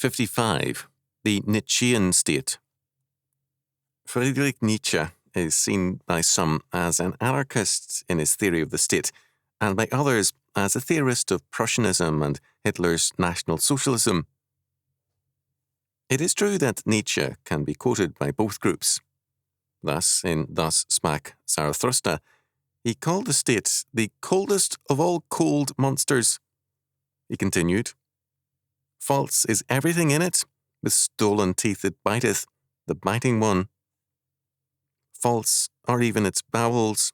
55. The Nietzschean state. Friedrich Nietzsche is seen by some as an anarchist in his theory of the state, and by others as a theorist of Prussianism and Hitler's National Socialism. It is true that Nietzsche can be quoted by both groups. Thus, in Thus Spake Zarathustra, he called the state the coldest of all cold monsters. He continued, "False is everything in it, with stolen teeth it biteth, the biting one. False are even its bowels.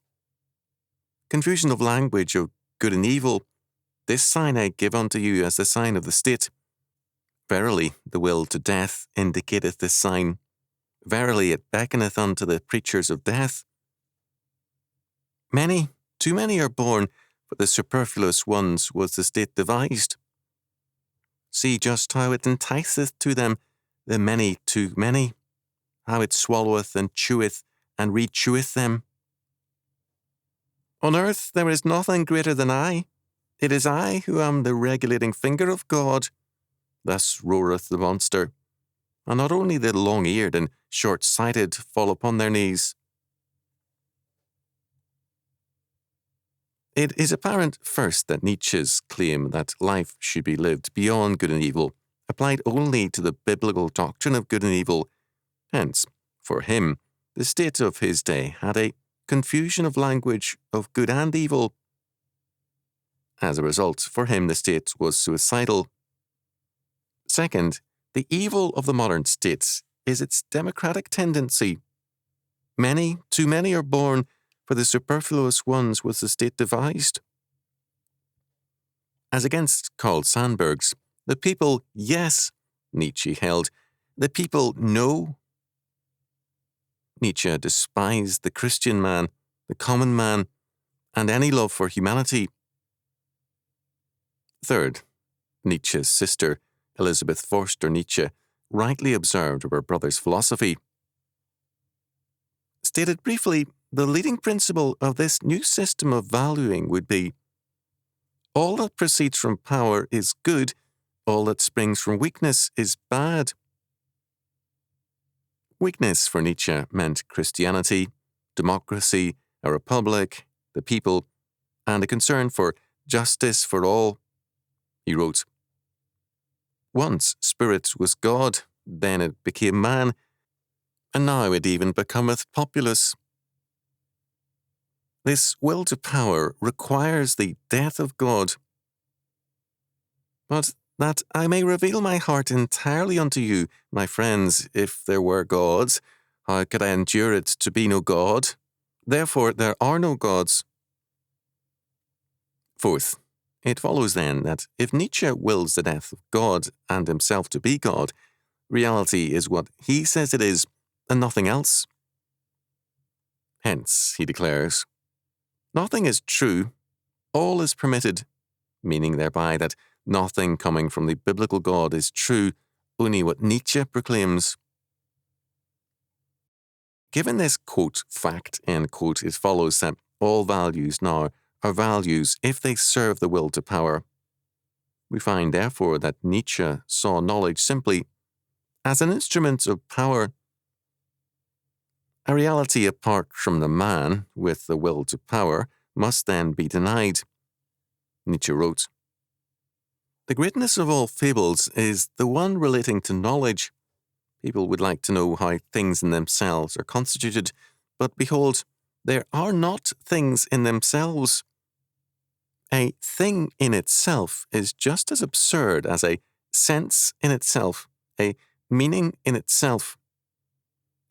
Confusion of language of good and evil, this sign I give unto you as the sign of the state. Verily, the will to death indicateth this sign. Verily, it beckoneth unto the preachers of death. Many, too many are born, for the superfluous ones was the state devised. See just how it enticeth to them, the many too many, how it swalloweth and cheweth and recheweth them. On earth there is nothing greater than I. It is I who am the regulating finger of God. Thus roareth the monster, and not only the long-eared and short-sighted fall upon their knees." It is apparent first that Nietzsche's claim that life should be lived beyond good and evil applied only to the biblical doctrine of good and evil. Hence, for him, the state of his day had a confusion of language of good and evil. As a result, for him the state was suicidal. Second, the evil of the modern state is its democratic tendency. Many, too many are born, for the superfluous ones was the state devised. As against Carl Sandburg's, the people, yes, Nietzsche held, the people, no. Nietzsche despised the Christian man, the common man, and any love for humanity. Third, Nietzsche's sister, Elizabeth Forster Nietzsche, rightly observed of her brother's philosophy. Stated briefly, the leading principle of this new system of valuing would be, all that proceeds from power is good, all that springs from weakness is bad. Weakness for Nietzsche meant Christianity, democracy, a republic, the people, and a concern for justice for all. He wrote, "Once spirit was God, then it became man, and now it even becometh populace. This will to power requires the death of God. But that I may reveal my heart entirely unto you, my friends, if there were gods, how could I endure it to be no God? Therefore there are no gods." Fourth, it follows then that if Nietzsche wills the death of God and himself to be God, reality is what he says it is, and nothing else. Hence, he declares, nothing is true, all is permitted, meaning thereby that nothing coming from the biblical God is true, only what Nietzsche proclaims. Given this, quote, fact, end quote, it follows that all values now are values if they serve the will to power. We find, therefore, that Nietzsche saw knowledge simply as an instrument of power. A reality apart from the man with the will to power must then be denied. Nietzsche wrote, "The greatness of all fables is the one relating to knowledge. People would like to know how things in themselves are constituted, but behold, there are not things in themselves. A thing in itself is just as absurd as a sense in itself, a meaning in itself.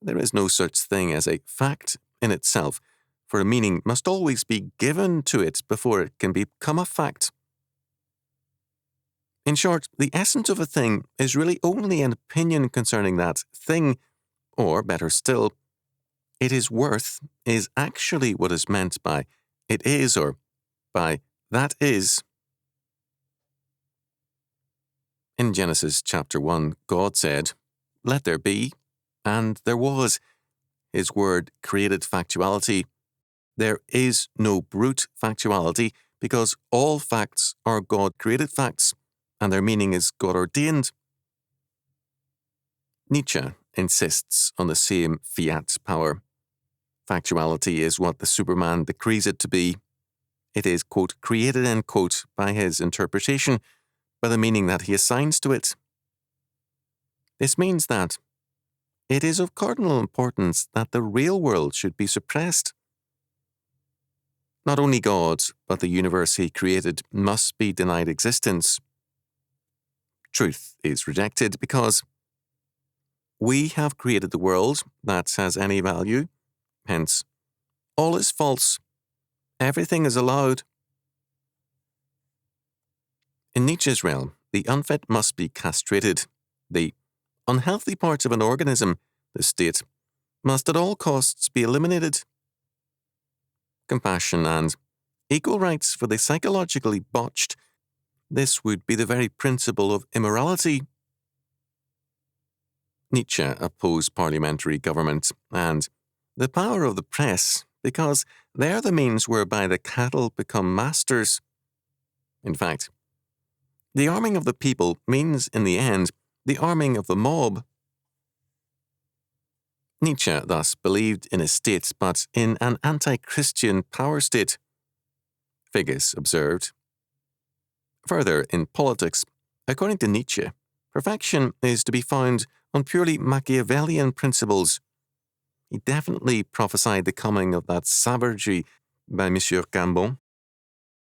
There is no such thing as a fact in itself, for a meaning must always be given to it before it can become a fact. In short, the essence of a thing is really only an opinion concerning that thing, or better still, its worth is actually what is meant by it is or by that is." In Genesis chapter 1, God said, "Let there be," and there was. His word created factuality. There is no brute factuality because all facts are God-created facts, and their meaning is God-ordained. Nietzsche insists on the same fiat power. Factuality is what the Superman decrees it to be. It is, quote, created, end quote, by his interpretation, by the meaning that he assigns to it. This means that it is of cardinal importance that the real world should be suppressed. Not only God, but the universe he created must be denied existence. Truth is rejected because we have created the world that has any value, hence, all is false. Everything is allowed. In Nietzsche's realm, the unfit must be castrated. The unhealthy parts of an organism, the state, must at all costs be eliminated. Compassion and equal rights for the psychologically botched, this would be the very principle of immorality. Nietzsche opposed parliamentary government and the power of the press because they are the means whereby the cattle become masters. In fact, the arming of the people means, in the end, the arming of the mob. Nietzsche thus believed in a state, but in an anti-Christian power state. Figgis observed. Further, in politics, according to Nietzsche, perfection is to be found on purely Machiavellian principles. He definitely prophesied the coming of that savagery by M. Cambon,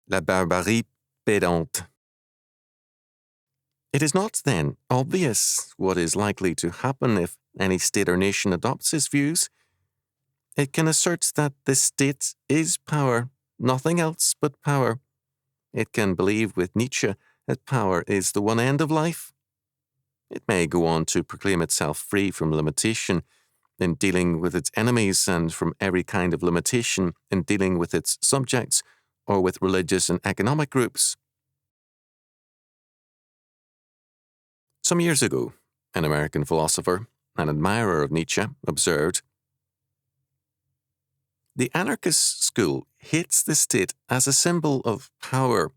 la barbarie pédante. It is not, then, obvious what is likely to happen if any state or nation adopts his views. It can assert that the state is power, nothing else but power. It can believe with Nietzsche that power is the one end of life. It may go on to proclaim itself free from limitation in dealing with its enemies and from every kind of limitation in dealing with its subjects or with religious and economic groups. Some years ago, an American philosopher, an admirer of Nietzsche, observed, "The anarchist school hates the state as a symbol of power.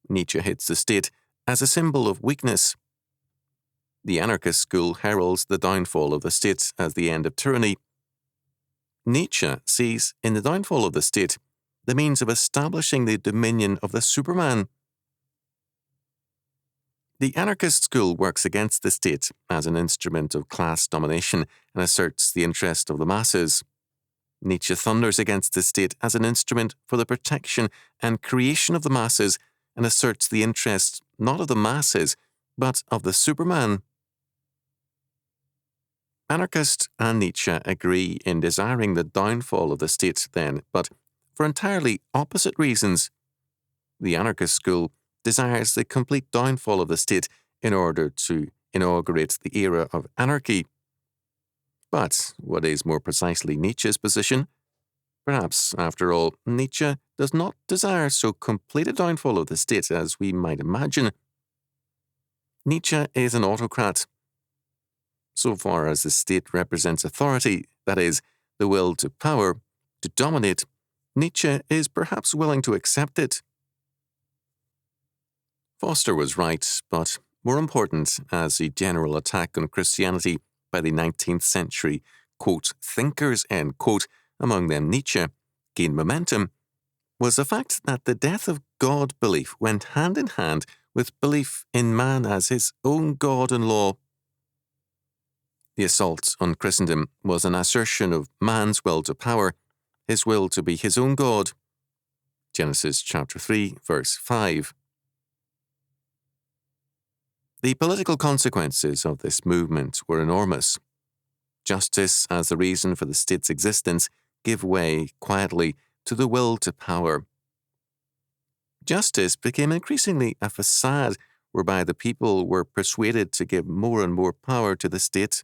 Nietzsche hates the state as a symbol of weakness. The anarchist school heralds the downfall of the state as the end of tyranny. Nietzsche sees in the downfall of the state the means of establishing the dominion of the Superman. The anarchist school works against the state as an instrument of class domination and asserts the interest of the masses. Nietzsche thunders against the state as an instrument for the protection and creation of the masses and asserts the interest not of the masses, but of the Superman." Anarchist and Nietzsche agree in desiring the downfall of the state then, but for entirely opposite reasons. The anarchist school desires the complete downfall of the state in order to inaugurate the era of anarchy. But what is more precisely Nietzsche's position? Perhaps, after all, Nietzsche does not desire so complete a downfall of the state as we might imagine. Nietzsche is an autocrat. So far as the state represents authority, that is, the will to power, to dominate, Nietzsche is perhaps willing to accept it. Foster was right, but more important as the general attack on Christianity by the 19th century, quote, thinkers, end quote, among them Nietzsche, gained momentum, was the fact that the death of God belief went hand in hand with belief in man as his own God and law. The assault on Christendom was an assertion of man's will to power, his will to be his own God. Genesis chapter 3, verse 5. The political consequences of this movement were enormous. Justice as the reason for the state's existence gave way quietly to the will to power. Justice became increasingly a facade whereby the people were persuaded to give more and more power to the state.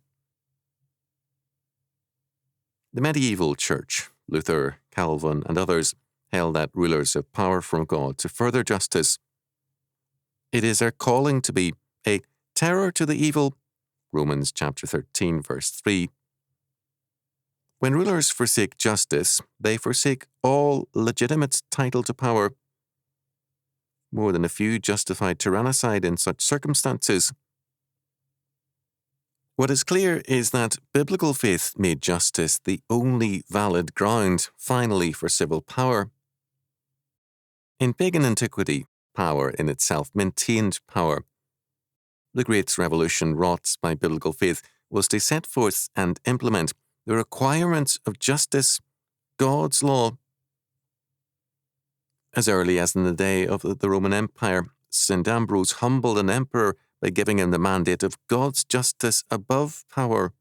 The medieval church, Luther, Calvin, and others, held that rulers have power from God to further justice. It is our calling to be a terror to the evil, Romans chapter 13, verse 3. When rulers forsake justice, they forsake all legitimate title to power. More than a few justified tyrannicide in such circumstances. What is clear is that biblical faith made justice the only valid ground, finally, for civil power. In pagan antiquity, power in itself maintained power. The great revolution wrought by biblical faith was to set forth and implement the requirements of justice, God's law. As early as in the day of the Roman Empire, St. Ambrose humbled an emperor by giving him the mandate of God's justice above power.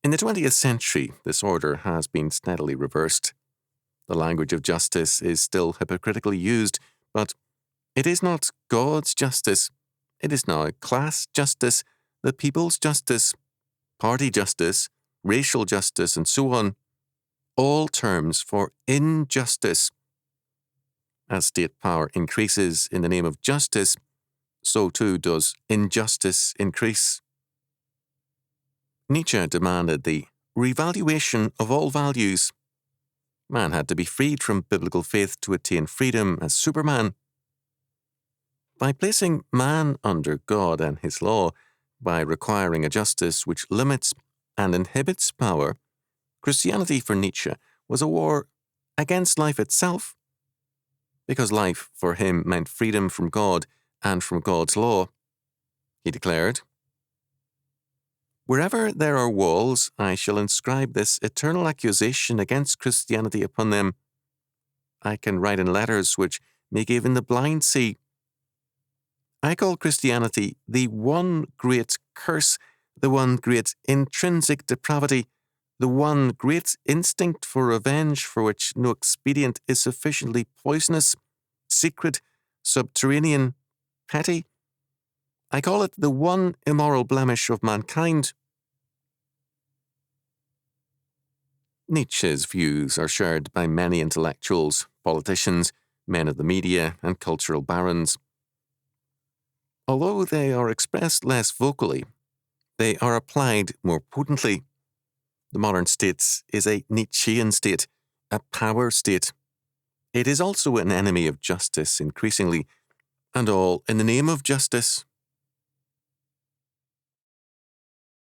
In the 20th century, this order has been steadily reversed. The language of justice is still hypocritically used, but it is not God's justice. It is now class justice, the people's justice, party justice, racial justice, and so on. All terms for injustice. As state power increases in the name of justice, so too does injustice increase. Nietzsche demanded the revaluation of all values. Man had to be freed from biblical faith to attain freedom as Superman. By placing man under God and his law, by requiring a justice which limits and inhibits power, Christianity for Nietzsche was a war against life itself, because life for him meant freedom from God and from God's law. He declared, "Wherever there are walls, I shall inscribe this eternal accusation against Christianity upon them. I can write in letters which make even the blind see. I call Christianity the one great curse, the one great intrinsic depravity, the one great instinct for revenge for which no expedient is sufficiently poisonous, secret, subterranean, petty. I call it the one immoral blemish of mankind." Nietzsche's views are shared by many intellectuals, politicians, men of the media, and cultural barons. Although they are expressed less vocally, they are applied more potently. The modern state is a Nietzschean state, a power state. It is also an enemy of justice increasingly, and all in the name of justice.